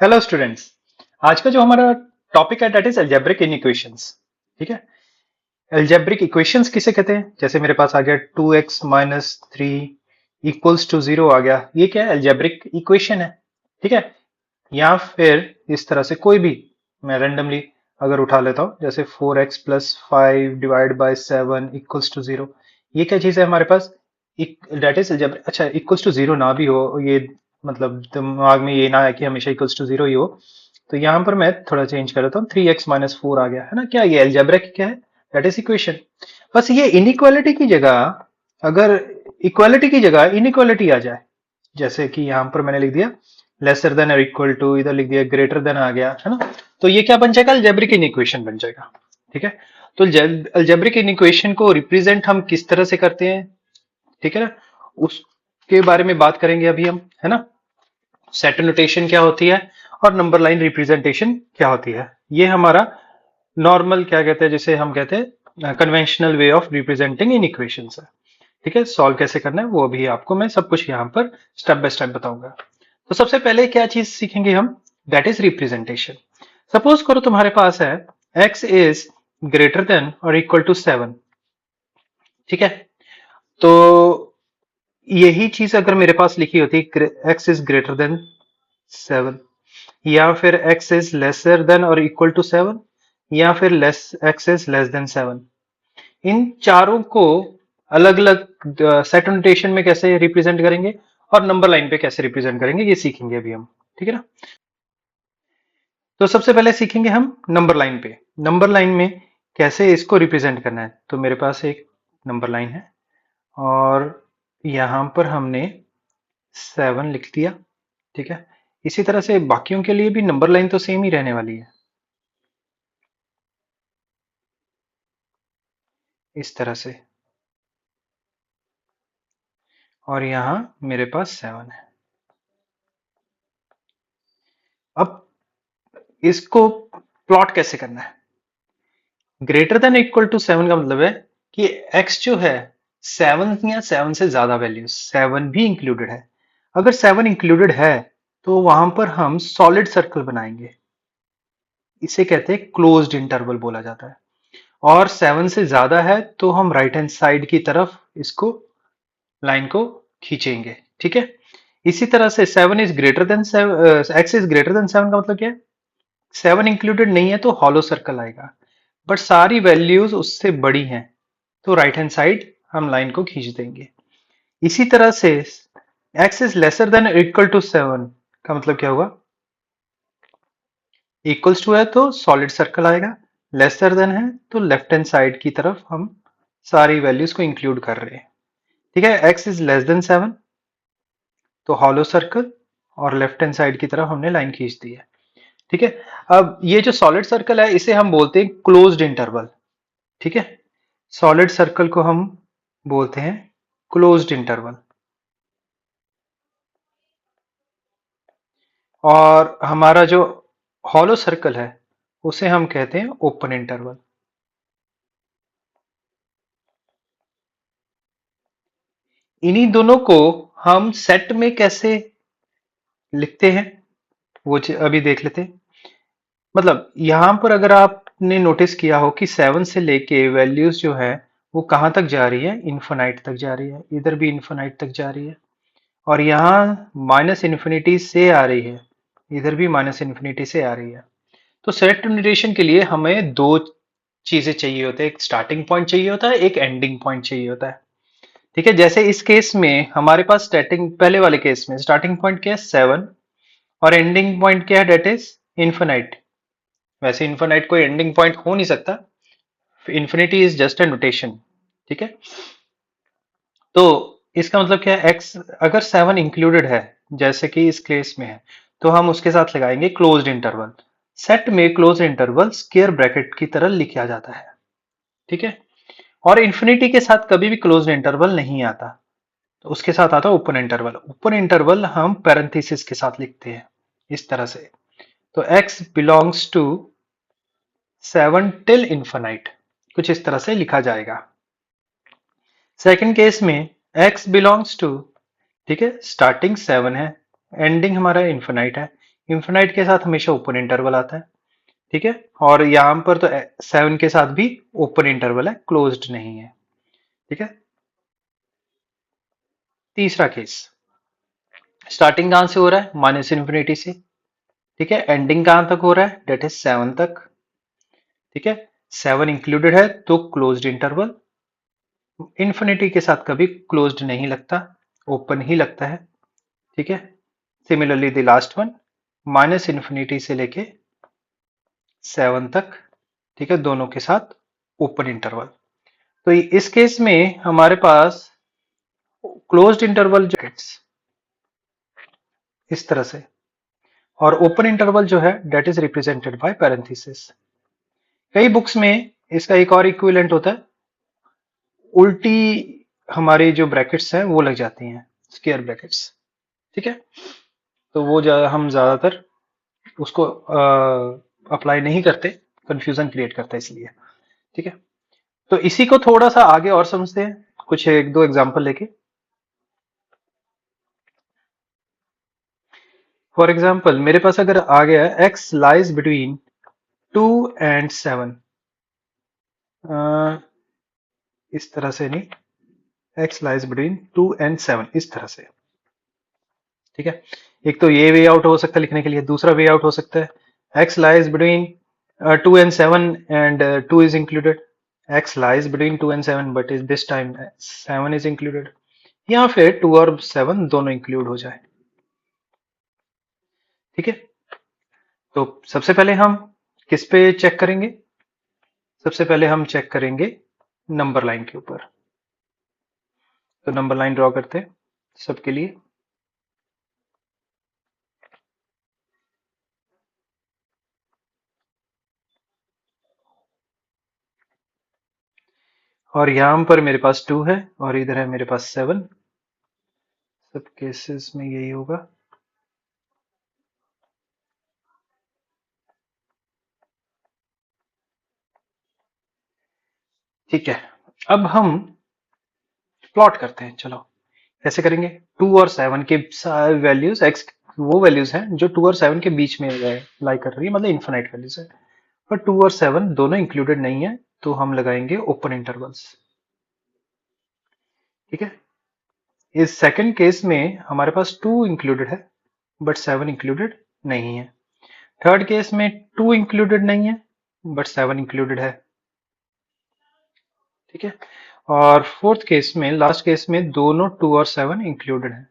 Hello students. आज का जो हमारा टॉपिक है दैट इज अलजेब्रिक इनइक्वेशंस। ठीक है। अलजेब्रिक इक्वेशंस किसे कहते हैं? जैसे मेरे पास आ गया 2x-3 इक्वल्स टू 0 आ गया, ये क्या है? अलजेब्रिक इक्वेशन है। ठीक है। या फिर इस तरह से कोई भी मैं रेंडमली अगर उठा लेता हूं, जैसे 4x plus 5 divide by 7 equals to 0, ये क्या चीज है हमारे पास? That is algebraic. अच्छा, इक्वल्स टू 0 ना भी हो, ये मतलब दिमाग में ये ना है कि हमेशा इक्वल्स टू 0 ही हो, तो यहां पर मैं थोड़ा चेंज कर देता हूँ, 3x-4 आ गया है ना। क्या ये अलजेब्रिक क्या है? That is equation. बस ये इनइक्वालिटी की जगह, अगर इक्वालिटी की जगह इनइक्वालिटी आ जाए, जैसे कि यहां पर मैंने लिख दिया लेसर देन और इक्वल टू, इधर लिख दिया ग्रेटर देन आ गया है ना, तो ये क्या बन जाएगा? अलजेब्रिक इनइक्वेशन बन जाएगा। ठीक है। तो अलजेब्रिक इनइक्वेशन को रिप्रेजेंट हम किस तरह से करते हैं, ठीक है ना, उसके बारे में बात करेंगे अभी हम, है ना। सेट नोटेशन क्या होती है और नंबर लाइन रिप्रेजेंटेशन क्या होती है, ये हमारा नॉर्मल क्या कहते हैं, जिसे हम कहते हैं conventional way of representing in equations है। ठीक है। सॉल्व कैसे करना है वो भी आपको मैं सब कुछ यहाँ पर स्टेप बाय स्टेप बताऊंगा। तो सबसे पहले क्या चीज सीखेंगे हम? That is representation. सपोज करो तुम्हारे पास है x इज ग्रेटर देन और इक्वल टू 7। ठीक है। तो यही चीज अगर मेरे पास लिखी होती x इज ग्रेटर देन 7, या फिर x इज लेसर देन और इक्वल टू 7, या फिर less x is less then 7, इन चारों को अलग अलग सेट नोटेशन में कैसे रिप्रेजेंट करेंगे और नंबर लाइन पे कैसे रिप्रेजेंट करेंगे, ये सीखेंगे अभी हम। ठीक है ना। तो सबसे पहले सीखेंगे हम नंबर लाइन पे। नंबर लाइन में कैसे इसको रिप्रेजेंट करना है, तो मेरे पास एक नंबर लाइन है और यहां पर हमने 7 लिख दिया। ठीक है। इसी तरह से बाकियों के लिए भी नंबर लाइन तो सेम ही रहने वाली है, इस तरह से। और यहां मेरे पास 7 है। अब इसको प्लॉट कैसे करना है? ग्रेटर देन इक्वल टू 7 का मतलब है कि x जो है 7 या 7 से ज्यादा वैल्यू, 7 भी इंक्लूडेड है। अगर 7 इंक्लूडेड है तो वहां पर हम सॉलिड सर्कल बनाएंगे, इसे कहते हैं क्लोज्ड इंटरवल बोला जाता है। और 7 से ज्यादा है तो हम राइट हैंड साइड की तरफ इसको लाइन को खींचेंगे। ठीक है। इसी तरह से 7 is greater then 7, x is greater then 7 का मतलब क्या है? 7 इंक्लूडेड नहीं है तो हॉलो सर्कल आएगा, बट सारी वैल्यूज उससे बड़ी हैं तो राइट हैंड साइड हम लाइन को खींच देंगे। इसी तरह से x is lesser than equal to 7 का मतलब क्या हुआ? इक्वल्स टू है तो सॉलिड सर्कल आएगा, लेसर देन है तो लेफ्ट हैंड साइड की तरफ हम सारी वैल्यूज को इंक्लूड कर रहे हैं। ठीक है। x इज लेस देन 7 तो हॉलो सर्कल, और लेफ्ट हैंड साइड की तरफ हमने लाइन खींच दी है। ठीक है। अब ये जो सॉलिड सर्कल है इसे हम बोलते हैं क्लोज्ड इंटरवल। ठीक है। सॉलिड सर्कल को हम बोलते हैं क्लोज्ड इंटरवल, और हमारा जो हॉलो सर्कल है उसे हम कहते हैं ओपन इंटरवल। इन्हीं दोनों को हम सेट में कैसे लिखते हैं वो अभी देख लेते हैं। मतलब यहां पर अगर आपने नोटिस किया हो कि 7 से लेके वैल्यूज जो है वो कहां तक जा रही है? इन्फिनाइट तक जा रही है, इधर भी इन्फिनाइट तक जा रही है, और यहाँ माइनस इन्फिनिटी से आ रही है, इधर भी माइनस इन्फिनिटी से आ रही है। तो सेट नोटेशन के लिए हमें दो चीजें चाहिए होते हैं, एक स्टार्टिंग पॉइंट चाहिए होता है, एक एंडिंग पॉइंट चाहिए होता है। ठीक है। जैसे इस केस में हमारे पास स्टार्टिंग, पहले वाले केस में स्टार्टिंग पॉइंट क्या है? 7, और एंडिंग पॉइंट क्या है? That is infinite. वैसे इन्फिनाइट कोई एंडिंग पॉइंट हो नहीं सकता, infinity is just a notation. ठीक है। तो इसका मतलब क्या है? एक्स अगर 7 इंक्लूडेड है जैसे कि इस केस में है, तो हम उसके साथ लगाएंगे क्लोज्ड इंटरवल। सेट में क्लोज इंटरवल स्क्वायर ब्रैकेट की तरह लिखा जाता है। ठीक है। और इन्फिनिटी के साथ कभी भी क्लोज्ड इंटरवल नहीं आता, तो उसके साथ आता है ओपन इंटरवल। ओपन इंटरवल हम पैरेंथेसिस के साथ लिखते हैं इस तरह से। तो x belongs to 7 till infinite, कुछ इस तरह से लिखा जाएगा। सेकंड केस में x बिलोंग्स टू, ठीक है, स्टार्टिंग 7 है, एंडिंग हमारा इन्फिनाइट है, इन्फिनाइट के साथ हमेशा ओपन इंटरवल आता है, ठीक है। और यहां पर तो 7 के साथ भी ओपन इंटरवल है, क्लोज्ड नहीं है, ठीक है। तीसरा केस, स्टार्टिंग कहां से हो रहा है, माइनस इन्फिनिटी से, ठीक है। एंडिंग कहां तक हो रहा है, डेट इज 7 तक, ठीक है। 7 इंक्लूडेड है तो क्लोज्ड इंटरवल, इन्फिनिटी के साथ कभी क्लोज्ड नहीं लगता, ओपन ही लगता है, ठीक है। Similarly the last one, minus infinity से लेके 7 तक, ठीक है, दोनों के साथ ओपन इंटरवल। तो इस केस में हमारे पास क्लोज्ड इंटरवल जो इस तरह से, और ओपन इंटरवल जो है that is represented by parenthesis. कई बुक्स में इसका एक और इक्विवेलेंट होता है, उल्टी हमारी जो ब्रैकेट्स हैं वो लग जाती हैं, स्क्वायर ब्रैकेट्स, ठीक है। तो वो हम ज्यादातर उसको अप्लाई नहीं करते, कंफ्यूजन क्रिएट करता है इसलिए, ठीक है। तो इसी को थोड़ा सा आगे और समझते हैं, कुछ एक दो एग्जांपल लेके। फॉर एग्जांपल मेरे पास अगर आ गया x लाइज बिटवीन 2 एंड 7, इस तरह से नहीं, x लाइज बिटवीन 2 एंड 7 इस तरह से, ठीक है। एक तो ये वे आउट हो सकता है लिखने के लिए, दूसरा वे आउट हो सकता है x lies between 2 and 7 and 2 is included, x lies between 2 and 7 but is this time 7 is included, या फिर 2 और 7 दोनों इंक्लूड हो जाए, ठीक है। तो सबसे पहले हम किस पे चेक करेंगे, सबसे पहले हम चेक करेंगे नंबर लाइन के ऊपर। तो नंबर लाइन ड्रॉ करते हैं सबके लिए। और यहां पर मेरे पास 2 है और इधर है मेरे पास 7, सब केसेस में यही होगा। ठीक है, अब हम प्लॉट करते हैं, चलो कैसे करेंगे। 2 और 7 के वैल्यूज एक्स, वो वैल्यूज हैं जो 2 और 7 के बीच में लाई कर रही है, मतलब इन्फिनाइट वैल्यूज है। पर 2 और 7 दोनों इंक्लूडेड नहीं है, तो हम लगाएंगे ओपन इंटरवल्स, ठीक है। इस सेकंड केस में हमारे पास 2 इंक्लूडेड है बट 7 इंक्लूडेड नहीं है। थर्ड केस में 2 इंक्लूडेड नहीं है बट 7 इंक्लूडेड है, ठीक है। और फोर्थ केस में, लास्ट केस में, दोनों 2 और 7 इंक्लूडेड है,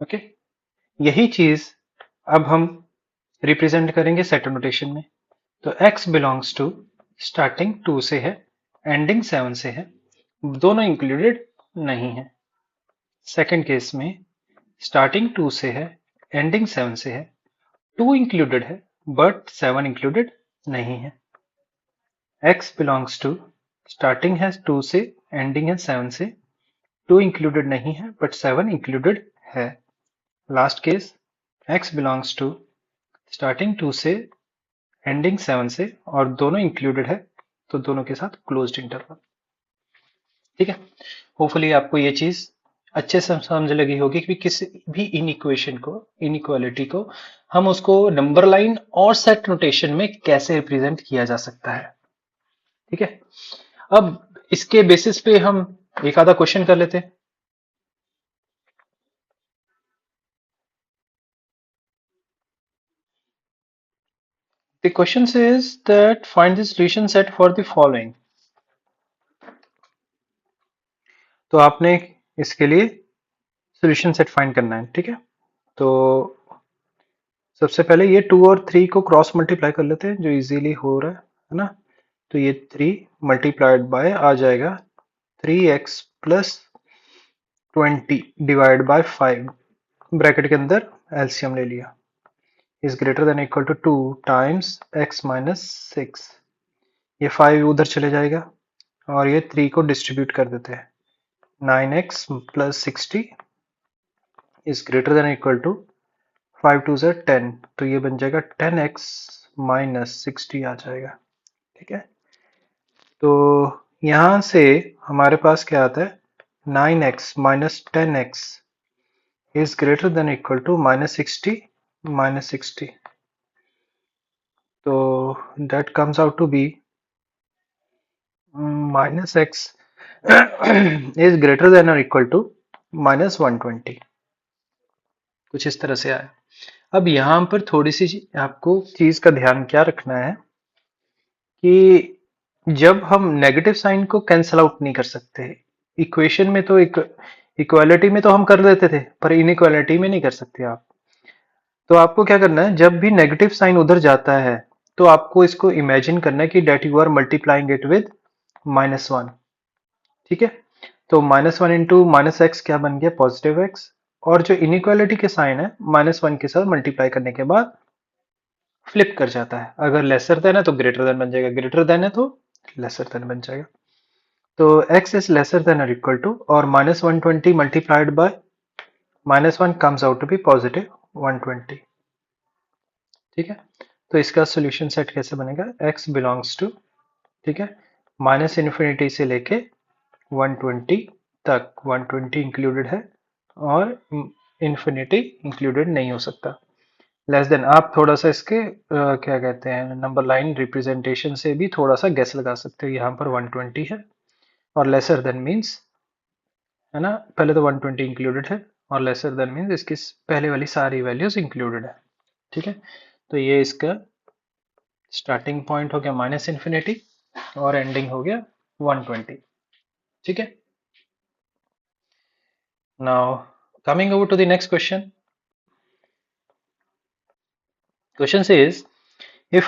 ओके। यही चीज अब हम रिप्रेजेंट करेंगे सेट नोटेशन में। तो x बिलोंग्स टू, स्टार्टिंग 2 से है, एंडिंग 7 से है, दोनों इंक्लूडेड नहीं है। सेकंड केस में स्टार्टिंग 2 से है, एंडिंग 7 से है, 2 इंक्लूडेड है बट 7 इंक्लूडेड नहीं है। x बिलोंग्स टू, स्टार्टिंग है 2 से, एंडिंग है 7 से, 2 इंक्लूडेड नहीं है बट 7 इंक्लूडेड है। Last case, x belongs to, starting 2 से, एंडिंग 7 से, और दोनों इंक्लूडेड है, तो दोनों के साथ क्लोज्ड इंटरवल, ठीक है। होपफुली आपको ये चीज अच्छे से समझ लगी होगी कि किसी भी इनइक्वेशन को, इनइक्वालिटी को, हम उसको नंबर लाइन और सेट नोटेशन में कैसे रिप्रेजेंट किया जा सकता है, ठीक है। अब इसके बेसिस पे हम एक आधा क्वेश्चन कर लेते हैं। The question says that find the solution set for the following. तो आपने इसके लिए सॉल्यूशन सेट फाइंड करना है, ठीक है। तो सबसे पहले ये 2 और 3 को क्रॉस मल्टीप्लाई कर लेते हैं, जो इजीली हो रहा है ना। तो ये 3 मल्टीप्लाइड बाय आ जाएगा 3x plus 20 divide by 5, bracket के अंदर एलसीएम ले लिया, is greater than equal to 2 times x minus 6। ये 5 उधर चले जाएगा और ये 3 को डिस्ट्रीब्यूट कर देते हैं, 9x plus 60 is greater than equal to 5 टू ज़र 10, तो ये बन जाएगा 10x माइनस 60 आ जाएगा, ठीक है। तो यहां से हमारे पास क्या आता है, 9x minus 10x is greater than or equal to minus 60. So that comes out to be minus x is greater than or equal to minus 120. कुछ इस तरह से आया। अब यहाँ पर थोड़ी सी आपको चीज का ध्यान क्या रखना है कि जब हम नेगेटिव साइन को कैंसल आउट नहीं कर सकते, इक्वेशन में तो इक्वालिटी में तो हम कर लेते थे पर इनइक्वालिटी में नहीं कर सकते आप। तो आपको क्या करना है, जब भी नेगेटिव साइन उधर जाता है तो आपको इसको इमेजिन करना है कि that you are multiplying it with -1। ठीक है, तो -1 इंटू माइनस एक्स क्या बन गया, पॉजिटिव एक्स। और जो इनइक्वालिटी के साइन है -1 के साथ मल्टीप्लाई करने के बाद फ्लिप कर जाता है, अगर लेसर देन है तो ग्रेटर देन बन जाएगा, ग्रेटर देन है तो लेसर देन बन जाएगा। तो x इज लेसर देन और इक्वल टू, और -120 multiplied by -1 comes out to be positive 120। ठीक है, तो इसका सोल्यूशन सेट कैसे बनेगा, x बिलोंग्स टू, ठीक है, माइनस इन्फिनिटी से लेके 120 तक, 120 इंक्लूडेड है और इन्फिनिटी इंक्लूडेड नहीं हो सकता। लेस देन, आप थोड़ा सा इसके क्या कहते हैं, नंबर लाइन रिप्रेजेंटेशन से भी थोड़ा सा गेस लगा सकते हो। यहाँ पर 120 है और लेसर देन मीन्स, है ना, पहले तो 120 इंक्लूडेड है और लेसर देन मीन्स इसकी पहले वाली सारी वैल्यूज इंक्लूडेड है। ठीक है, तो ये इसका स्टार्टिंग पॉइंट हो गया माइनस इन्फिनिटी और एंडिंग हो गया 120। ठीक है, now coming over to the next question. Question says if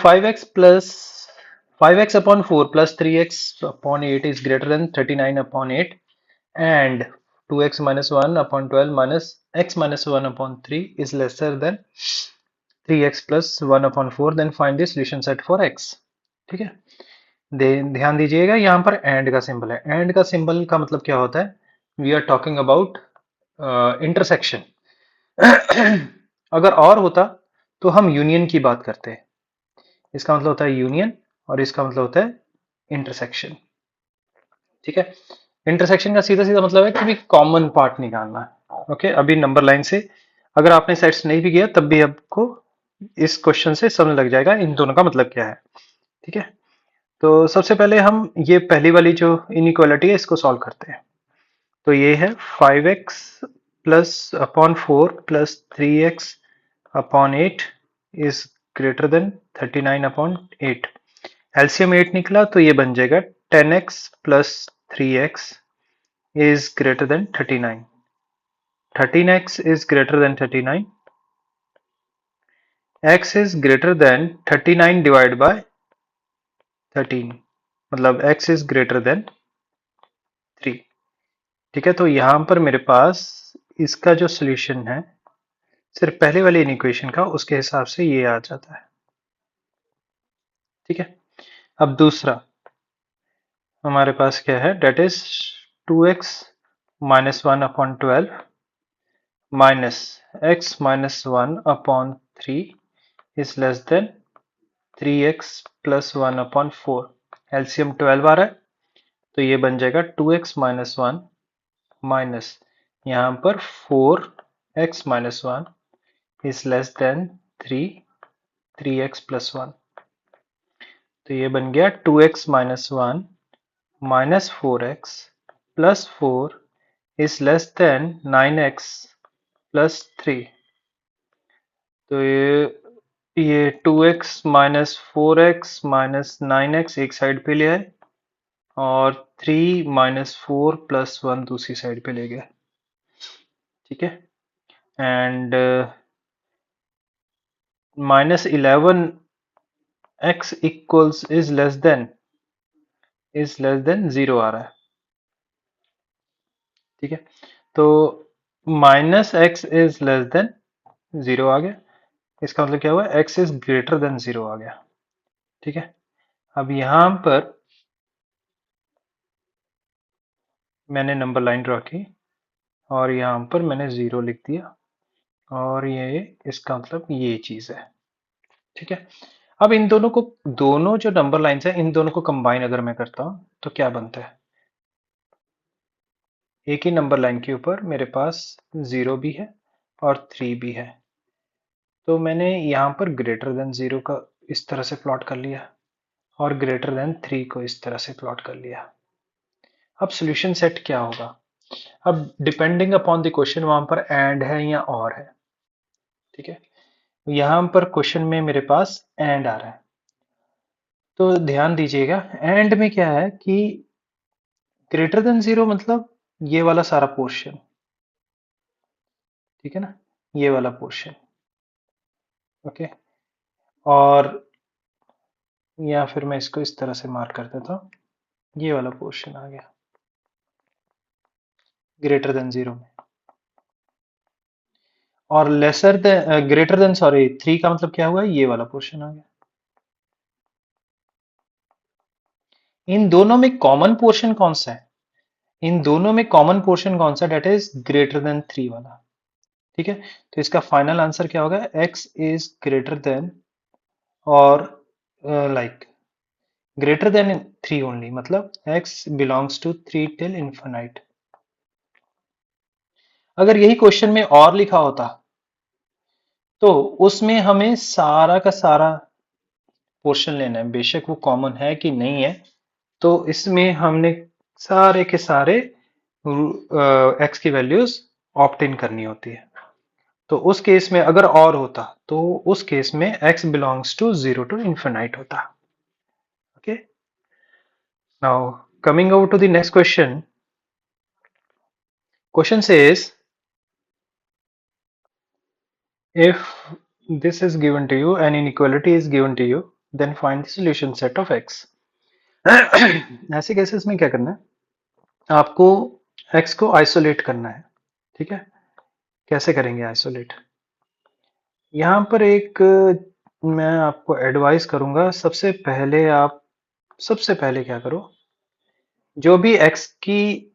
5x upon 4 plus 3x upon 8 is greater than 39 upon 8 and 2x minus 1 upon 12 minus x minus 1 upon 3 is lesser than 3x plus 1 upon 4, then find the solution set for x। ठीक है, ध्यान दीजिएगा यहाँ पर and का symbol है। And का symbol का मतलब क्या होता है, we are talking about intersection. अगर और होता तो हम यूनियन की बात करते हैं, इसका मतलब होता है यूनियन और इसका मतलब होता है इंटरसेक्शन। ठीक है, इंटरसेक्शन का सीधा सीधा मतलब है कि भी कॉमन पार्ट निकालना है। ओके, अभी नंबर लाइन से अगर आपने सेट्स नहीं भी किया तब भी आपको इस क्वेश्चन से समझ लग जाएगा इन दोनों का मतलब क्या है। ठीक है, तो सबसे पहले हम ये पहली वाली जो इनइक्वालिटी है इसको सॉल्व करते हैं। तो ये है 5x plus upon 4 plus 3x upon 8 is greater then 39 upon 8। LCM 8 निकला तो ये बन जाएगा 10x plus 3x is greater than 39। 13x is greater than 39। x is greater than 39 divided by 13, मतलब x is greater than 3। ठीक है, तो यहां पर मेरे पास इसका जो सॉल्यूशन है सिर्फ पहले वाले इक्वेशन का, उसके हिसाब से ये आ जाता है। ठीक है, अब दूसरा हमारे पास क्या है, that is 2x minus 1 upon 12 minus x minus 1 upon 3 is less than 3x plus 1 upon 4। LCM 12 आ रहा है तो ये बन जाएगा 2x माइनस 1 माइनस यहाँ पर 4x minus 1 is less than 3x plus 1। तो ये बन गया 2x minus 1 minus 4x plus 4 is less then 9x plus 3। तो ये 2x minus 4x minus 9x एक साइड पे ले आए और 3 माइनस 4 प्लस 1 दूसरी साइड पे ले गए। ठीक है, and minus 11x equals is less then 0 आ रहा है। ठीक है, तो minus x is less then 0 आ गया, इसका मतलब क्या हुआ, x इज ग्रेटर देन 0 आ गया। ठीक है, अब यहां पर मैंने नंबर लाइन ड्रॉ की और यहां पर मैंने 0 लिख दिया और ये इसका मतलब ये चीज है। ठीक है, अब इन दोनों को, दोनों जो नंबर लाइंस है इन दोनों को कंबाइन अगर मैं करता हूं तो क्या बनता है, एक ही नंबर लाइन के ऊपर मेरे पास 0 भी है और 3 भी है। तो मैंने यहाँ पर ग्रेटर देन 0 का इस तरह से प्लॉट कर लिया और ग्रेटर देन 3 को इस तरह से प्लॉट कर लिया। अब सॉल्यूशन सेट क्या होगा? अब डिपेंडिंग अपॉन द क्वेश्चन वहां पर एंड है या और है। ठीक है, यहां पर क्वेश्चन में मेरे पास एंड आ रहा है, तो ध्यान दीजिएगा एंड में क्या है कि ग्रेटर देन 0 मतलब ये वाला सारा पोर्शन, ठीक है ना, ये वाला पोर्शन। ओके, और या फिर मैं इसको इस तरह से मार्क कर देता हूं, ये वाला पोर्शन आ गया ग्रेटर देन 0 में। और lesser than greater than sorry 3 का मतलब क्या हुआ, ये वाला पोर्शन आ गया। इन दोनों में कॉमन पोर्शन कौन सा है? इन दोनों में कॉमन पोर्शन कौन सा? डेट इज ग्रेटर देन 3 वाला। ठीक है, तो इसका फाइनल आंसर क्या होगा? x इज ग्रेटर देन और लाइक ग्रेटर देन 3 ओनली, मतलब x belongs to 3 till infinite. अगर यही क्वेश्चन में और लिखा होता तो उसमें हमें सारा का सारा पोर्शन लेना है, बेशक वो कॉमन है कि नहीं है। तो इसमें हमने सारे के सारे एक्स की वैल्यूज ऑप्ट इन करनी होती है। तो उस केस में अगर और होता तो उस केस में x belongs to 0 to infinite होता। Okay, now coming over to the next question. Question says if this is given to you and inequality is given to you then find the solution set of x। ऐसे cases में क्या करना है, आपको x को isolate करना है। ठीक है, कैसे करेंगे आइसोलेट? यहाँ पर एक मैं आपको एडवाइस करूंगा, सबसे पहले क्या करो, जो भी x की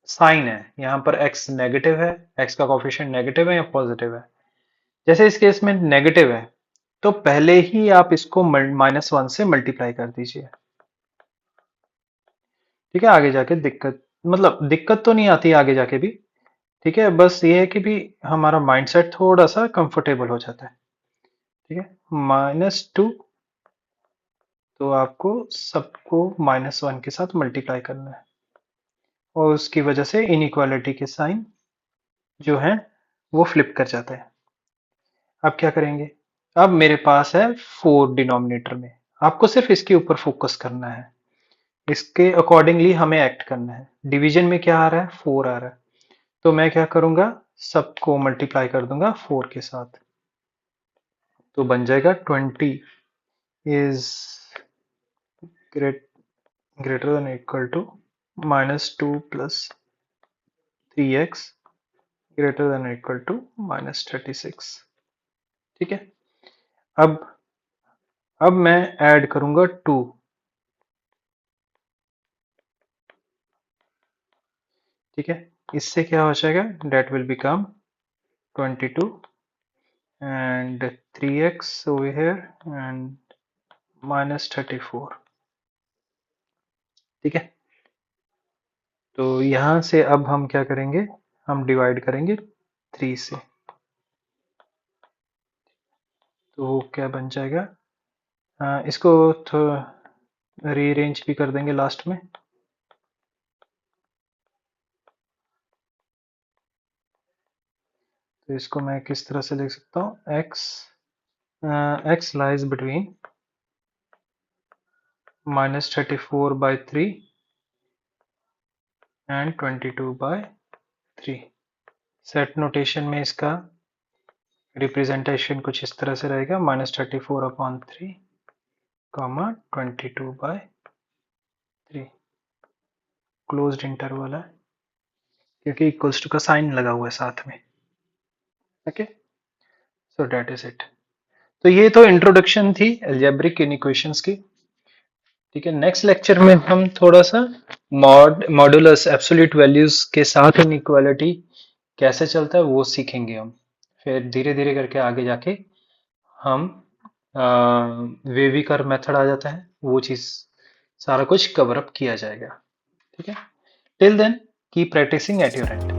साइन है, यहाँ पर x नेगेटिव है, x का कोफिशिएंट नेगेटिव है या पॉजिटिव है। जैसे इस केस में नेगेटिव है तो पहले ही आप इसको -1 से मल्टीप्लाई कर दीजिए। ठीक है, आगे जाके दिक्कत, मतलब दिक्कत तो नहीं आती आगे जाके भी। ठीक है, बस ये है कि भी हमारा माइंडसेट थोड़ा सा कंफर्टेबल हो जाता है। ठीक है, -2, तो आपको सबको -1 के साथ मल्टीप्लाई करना है और उसकी वजह से इनइक्वालिटी के साइन जो है वो फ्लिप कर जाता है। अब क्या करेंगे? अब मेरे पास है 4 डिनोमिनेटर में, आपको सिर्फ इसके ऊपर फोकस करना है, इसके अकॉर्डिंगली हमें एक्ट करना है। डिवीजन में क्या आ रहा है? 4 आ रहा है, तो मैं क्या करूंगा, सबको मल्टीप्लाई कर दूंगा 4 के साथ, तो बन जाएगा 20 is greater than equal to -2 plus 3x greater than equal to -36। ठीक है, अब अब मैं ऐड करूंगा 2। ठीक है, इससे क्या हो जाएगा, that will become 22 and 3x over here and -34। ठीक है, तो यहां से अब हम क्या करेंगे, हम डिवाइड करेंगे 3 से, तो क्या बन जाएगा, इसको रीअरेंज भी कर देंगे लास्ट में। तो इसको मैं किस तरह से लिख सकता हूँ, x lies between -34/3 and 22/3। Set notation में इसका रिप्रेजेंटेशन कुछ इस तरह से रहेगा, -34/3 22/3, क्लोज्ड इंटरवल है क्योंकि इक्वल्स टू का साइन लगा हुआ है साथ में। Okay, so that is it. तो ये तो इंट्रोडक्शन थी अलजेब्रिक इनइक्वेशंस की। ठीक है, नेक्स्ट लेक्चर में हम थोड़ा सा मॉडुलस एब्सोल्यूट वैल्यूज के साथ इनइक्वालिटी कैसे चलता है वो सीखेंगे हम। फिर धीरे धीरे करके आगे जाके हम वेवी कर्व मेथड आ जाता है, वो चीज सारा कुछ कवर अप किया जाएगा। ठीक है, till then keep practising at your and.